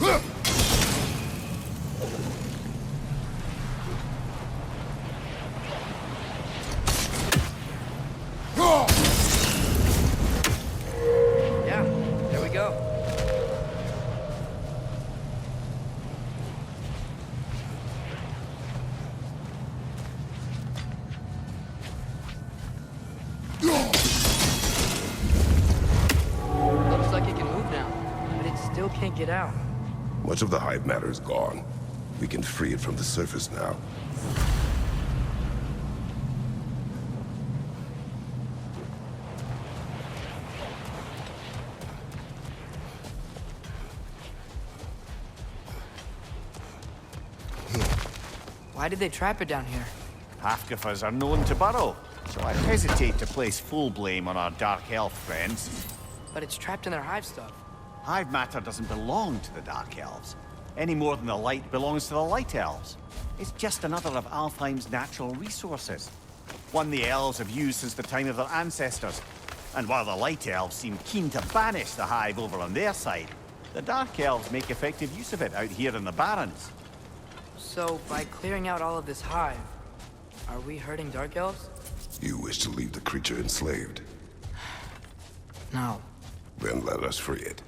Yeah, there we go. Looks like it can move now, but it still can't get out. Much of the hive matter is gone. We can free it from the surface now. Why did they trap it down here? Half-giffers are known to burrow, so I hesitate to place full blame on our Dark Elf friends. But it's trapped in their hive stuff. Hive matter doesn't belong to the Dark Elves, any more than the light belongs to the Light Elves. It's just another of Alfheim's natural resources. One the Elves have used since the time of their ancestors. And while the Light Elves seem keen to banish the Hive over on their side, the Dark Elves make effective use of it out here in the Barrens. So, by clearing out all of this hive, are we hurting Dark Elves? You wish to leave the creature enslaved? No. Then let us free it.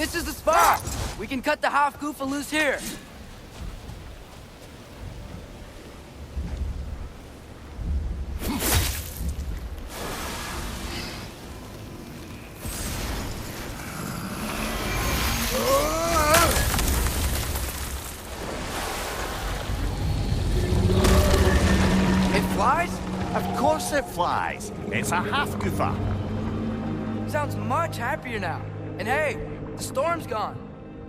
This is the spot! We can cut the Hofgufa loose here. Of course it flies. It's a Hofgufa. Sounds much happier now. And hey, the storm's gone.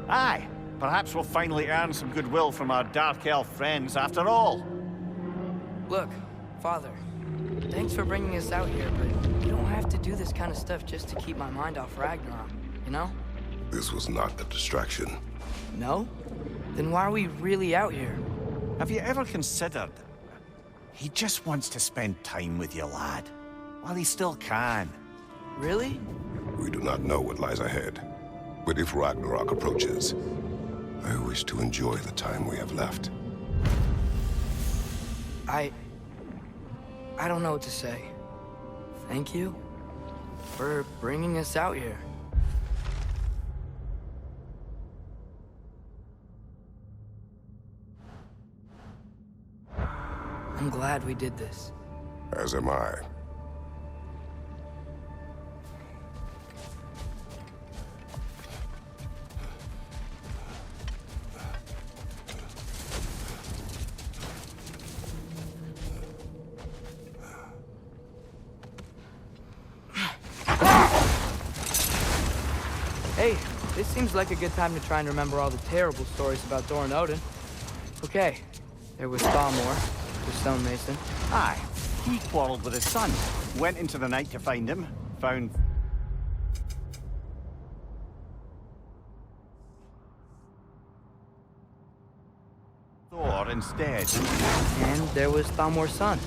Aye, perhaps we'll finally earn some goodwill from our Dark Elf friends after all. Look, Father, thanks for bringing us out here, but you don't have to do this kind of stuff just to keep my mind off Ragnarok, you know? This was not a distraction. No? Then why are we really out here? Have you ever considered... He just wants to spend time with you, lad. While he still can. Really? We do not know what lies ahead. But if Ragnarok approaches, I wish to enjoy the time we have left. I don't know what to say. Thank you for bringing us out here. I'm glad we did this. As am I. Hey, this seems like a good time to try and remember all the terrible stories about Thor and Odin. Okay, there was Thalmor. The stonemason. Aye, he quarreled with his son. Went into the night to find him. Found... Thor instead. And there was Thalmor's son,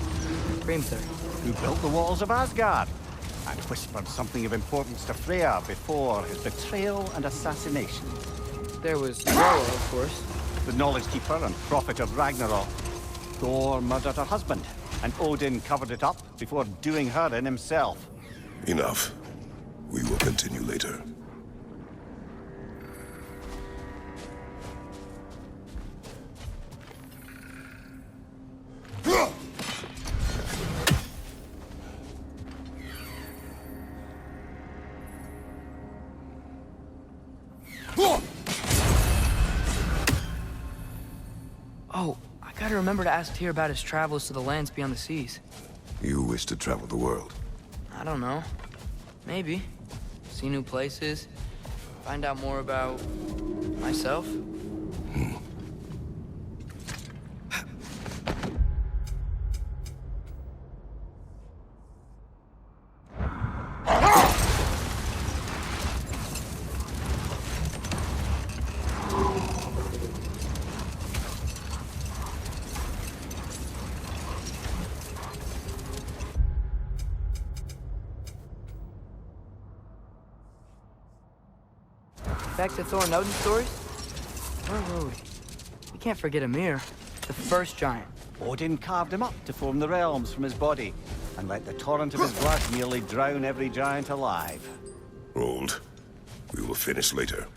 Hrimthur, who built the walls of Asgard and whispered something of importance to Freya before his betrayal and assassination. There was Freya, of course. The knowledge keeper and prophet of Ragnarok. Thor murdered her husband, and Odin covered it up before doing her in himself. Enough. We will continue later. Oh, I gotta remember to ask Tyr about his travels to the lands beyond the seas. You wish to travel the world? I don't know. Maybe. See new places. Find out more about... myself. Back to Thor and Odin stories? Where were we? We can't forget Mimir, the first giant. Odin carved him up to form the realms from his body, and let the torrent of his blood nearly drown every giant alive. Hold. We will finish later.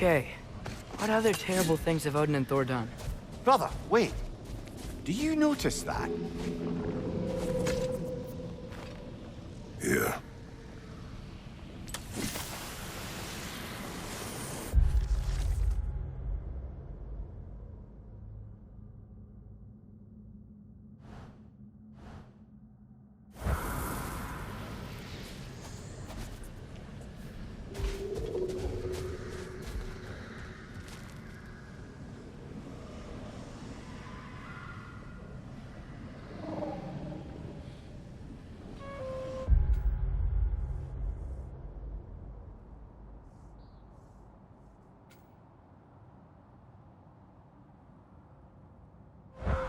Okay, what other terrible things have Odin and Thor done? Brother, wait. Do you notice that? Here.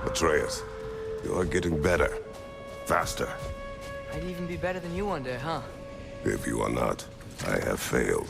Atreus, you're getting better. Faster. I'd even be better than you one day, huh? If you are not. I have failed.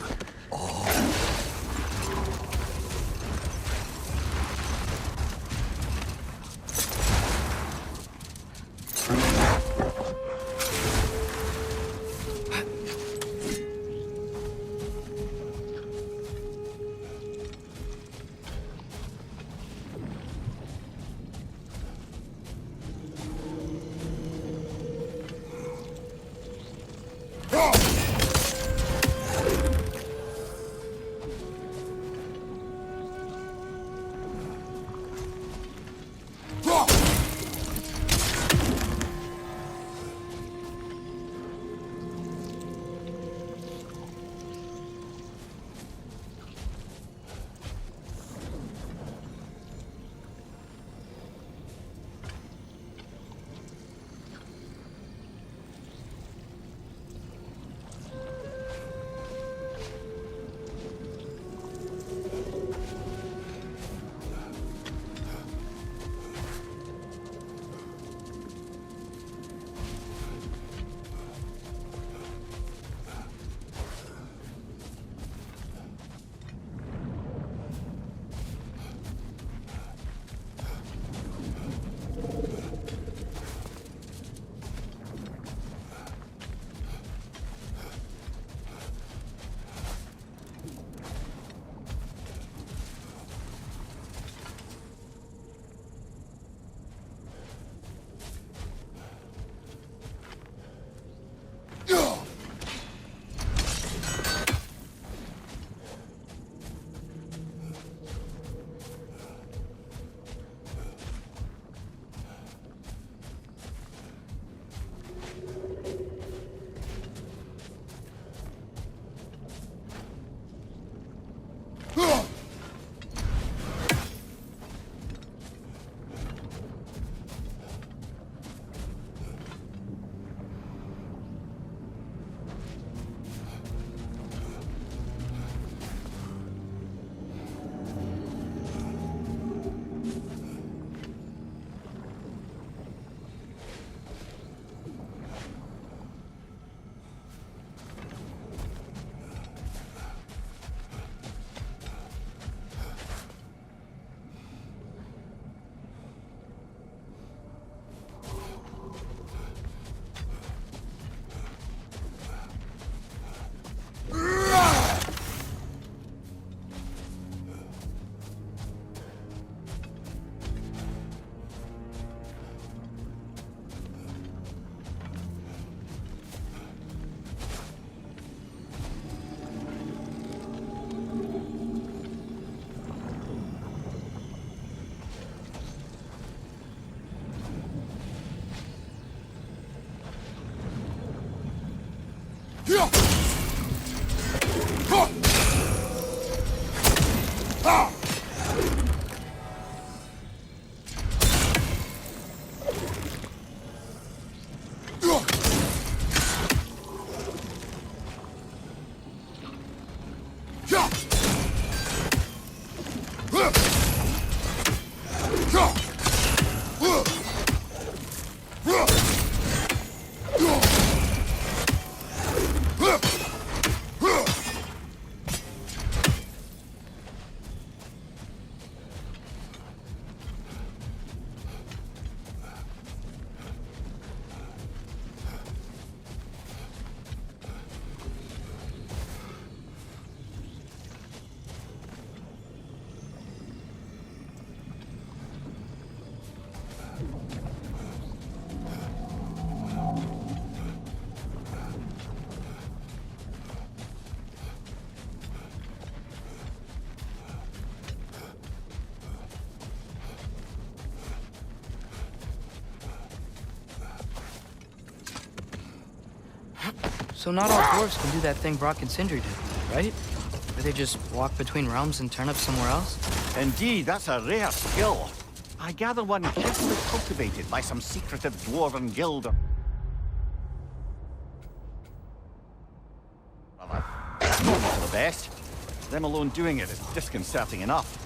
So not all dwarves can do that thing Brok and Sindri did, right? Where they just walk between realms and turn up somewhere else? Indeed, that's a rare skill. I gather one carefully cultivated by some secretive dwarven guild. That's not for the best. Them alone doing it is disconcerting enough.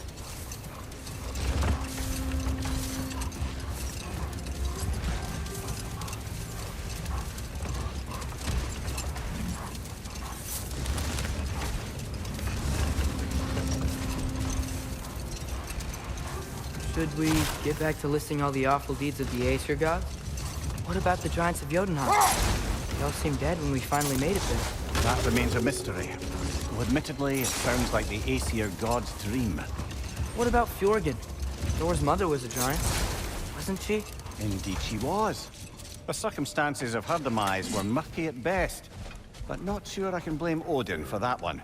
Should we get back to listing all the awful deeds of the Aesir gods? What about the giants of Jotunheim? They all seemed dead when we finally made it there. That remains a mystery. Well, admittedly, it sounds like the Aesir god's dream. What about Fjorgyn? Thor's mother was a giant, wasn't she? Indeed she was. The circumstances of her demise were murky at best. But not sure I can blame Odin for that one.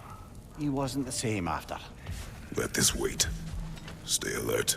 He wasn't the same after. Let this wait. Stay alert.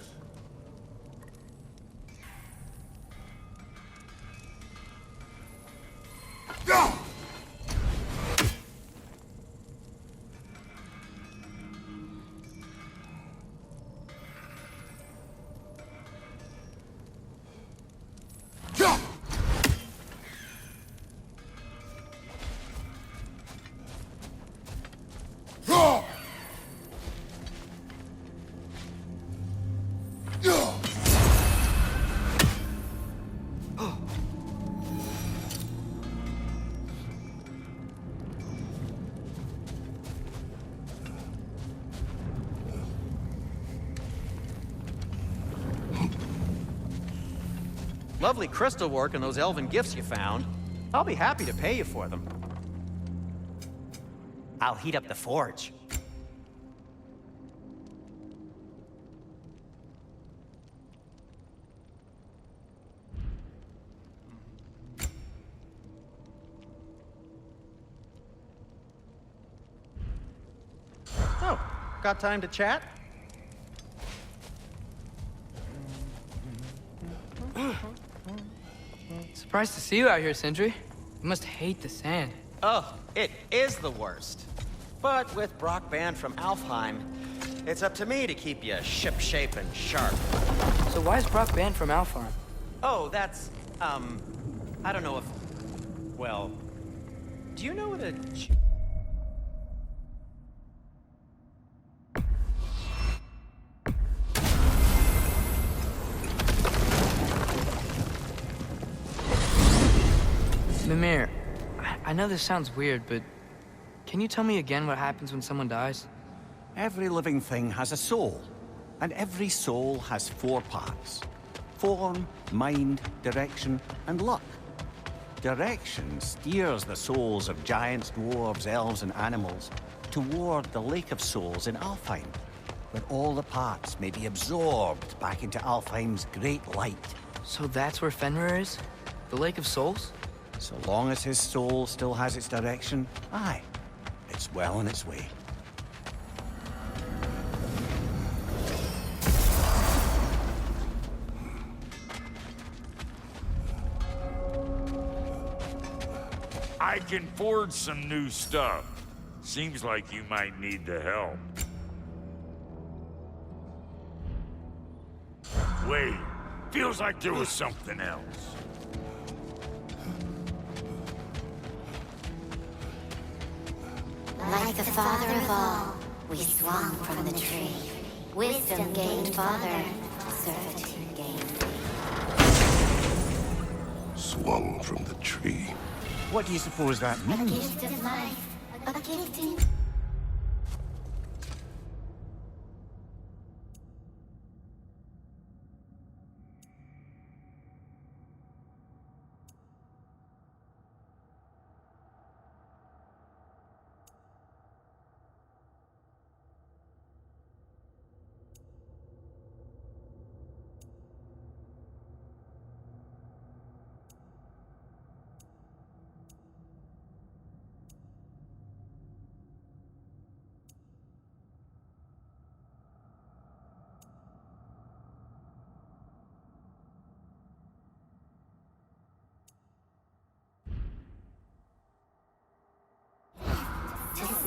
Lovely crystal work and those elven gifts you found. I'll be happy to pay you for them. I'll heat up the forge. Oh, got time to chat? Surprised to see you out here, Sindri. You must hate the sand. Oh, it is the worst. But with Brok banned from Alfheim, it's up to me to keep you ship-shape and sharp. So why is Brok banned from Alfheim? Oh, that's, I don't know if... Well, do you know what a... Mimir, I know this sounds weird, but can you tell me again what happens when someone dies? Every living thing has a soul, and every soul has 4 parts. Form, mind, direction, and luck. Direction steers the souls of giants, dwarves, elves, and animals toward the Lake of Souls in Alfheim, where all the parts may be absorbed back into Alfheim's great light. So that's where Fenrir is? The Lake of Souls? So long as his soul still has its direction, aye, it's well on its way. I can forge some new stuff. Seems like you might need the help. Wait, feels like there was something else. Like the father of all, we swung from the tree. Wisdom gained father, servitude gained. Swung from the tree. What do you suppose that A means? gift of life, a gift in...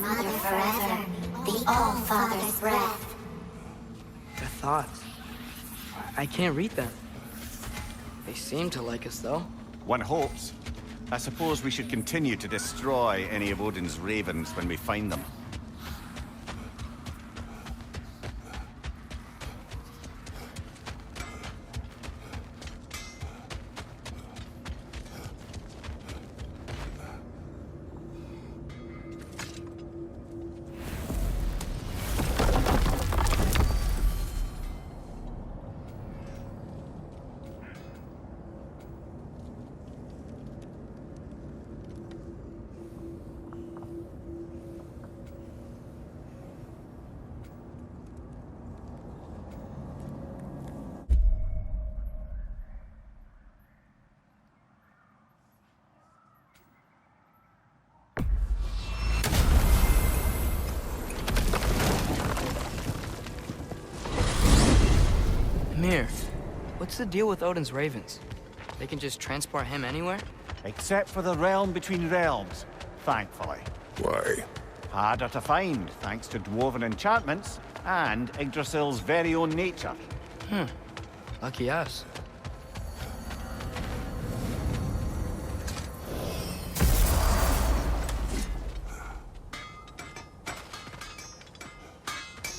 Mother forever, the All-Father's breath. The thoughts. I can't read them. They seem to like us, though. One hopes. I suppose we should continue to destroy any of Odin's ravens when we find them. What's the deal with Odin's ravens? They can just transport him anywhere? Except for the realm between realms, thankfully. Why? Harder to find, thanks to dwarven enchantments and Yggdrasil's very own nature. Lucky us.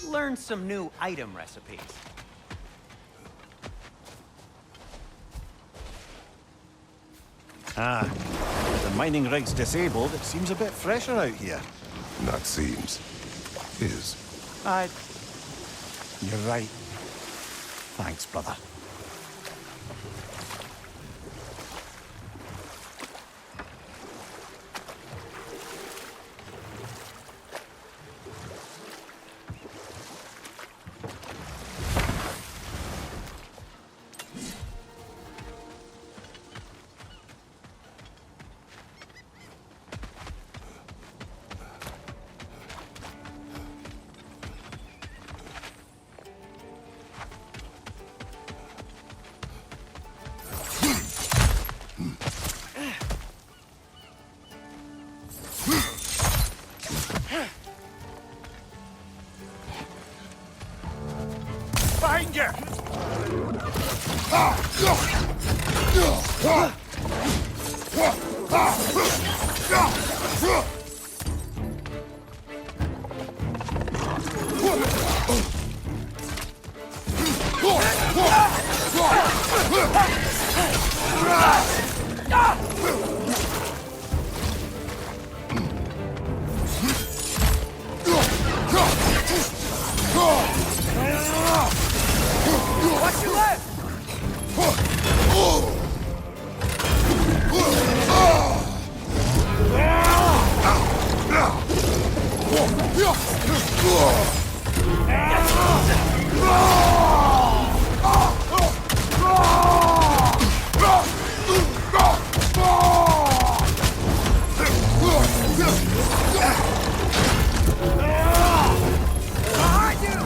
Learn some new item recipes. The mining rig's disabled. It seems a bit fresher out here. Not seems. Is. You're right. Thanks, brother. Find you! Watch your left! Behind you!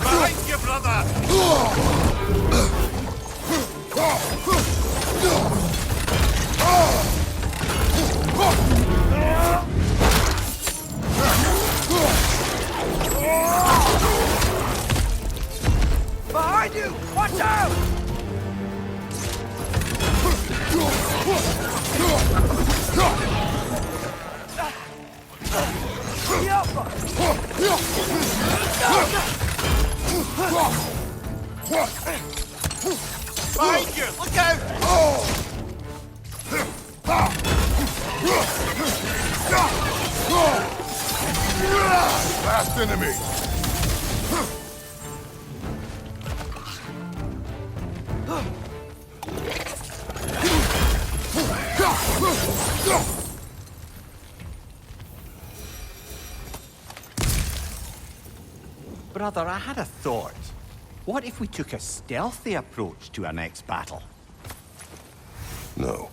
Behind you, brother! Behind you! Watch out! Behind you! Look out! Last enemy! Brother, I had a thought. What if we took a stealthy approach to our next battle? No.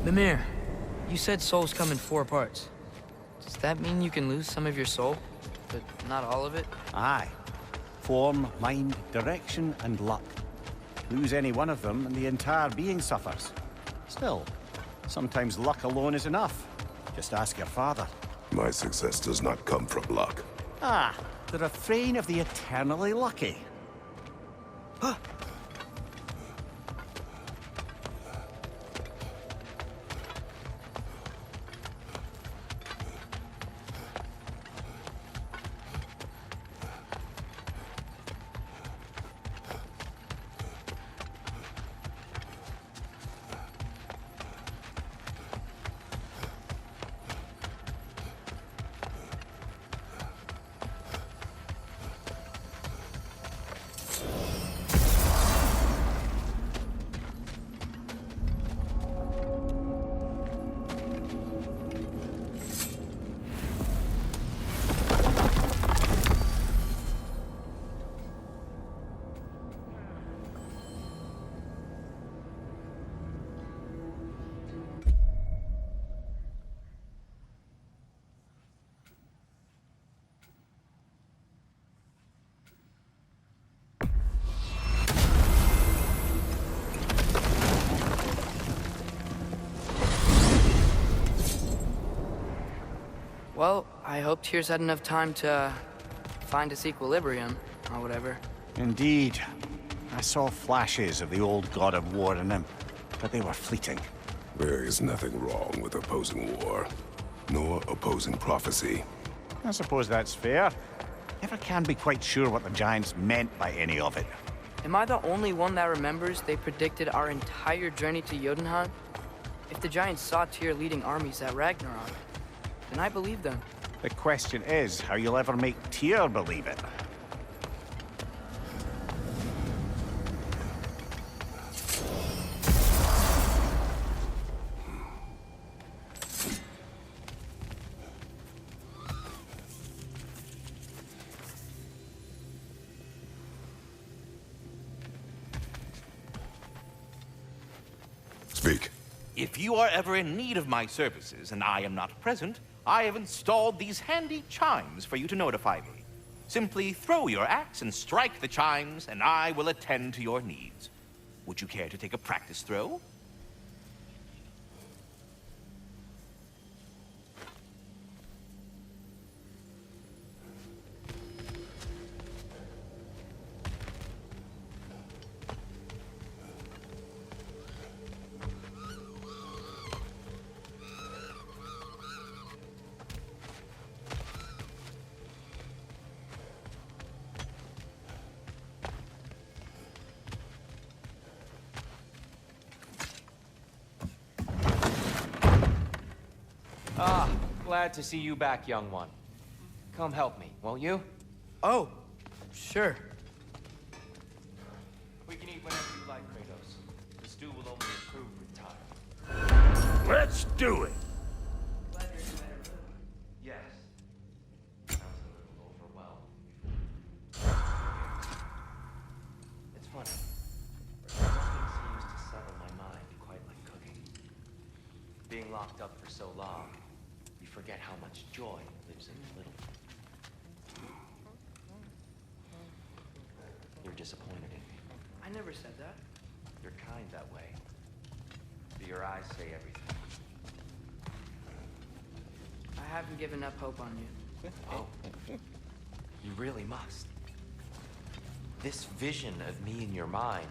Mimir, you said souls come in 4 parts. Does that mean you can lose some of your soul, but not all of it? Aye. Form, mind, direction, and luck. Lose any one of them, and the entire being suffers. Still, sometimes luck alone is enough. Just ask your father. My success does not come from luck. Ah, the refrain of the eternally lucky. Well, I hope Tyr's had enough time to find its equilibrium, or whatever. Indeed. I saw flashes of the old god of war in him, but they were fleeting. There is nothing wrong with opposing war, nor opposing prophecy. I suppose that's fair. Never can be quite sure what the Giants meant by any of it. Am I the only one that remembers they predicted our entire journey to Jotunheim? If the Giants saw Tyr leading armies at Ragnarok, then I believe them. The question is how you'll ever make Tyr believe it. Speak. If you are ever in need of my services and I am not present, I have installed these handy chimes for you to notify me. Simply throw your axe and strike the chimes, and I will attend to your needs. Would you care to take a practice throw? Ah, glad to see you back, young one. Come help me, won't you? Oh, sure. We can eat whenever you like, Kratos. The stew will only improve with time. Let's do it! Yes. Sounds a little overwhelmed. It's funny. Nothing seems to settle my mind quite like cooking. Being locked up for so long, you forget how much joy lives in the little. You're disappointed in me. I never said that. You're kind that way. But your eyes say everything. I haven't given up hope on you. Oh, you really must. This vision of me in your mind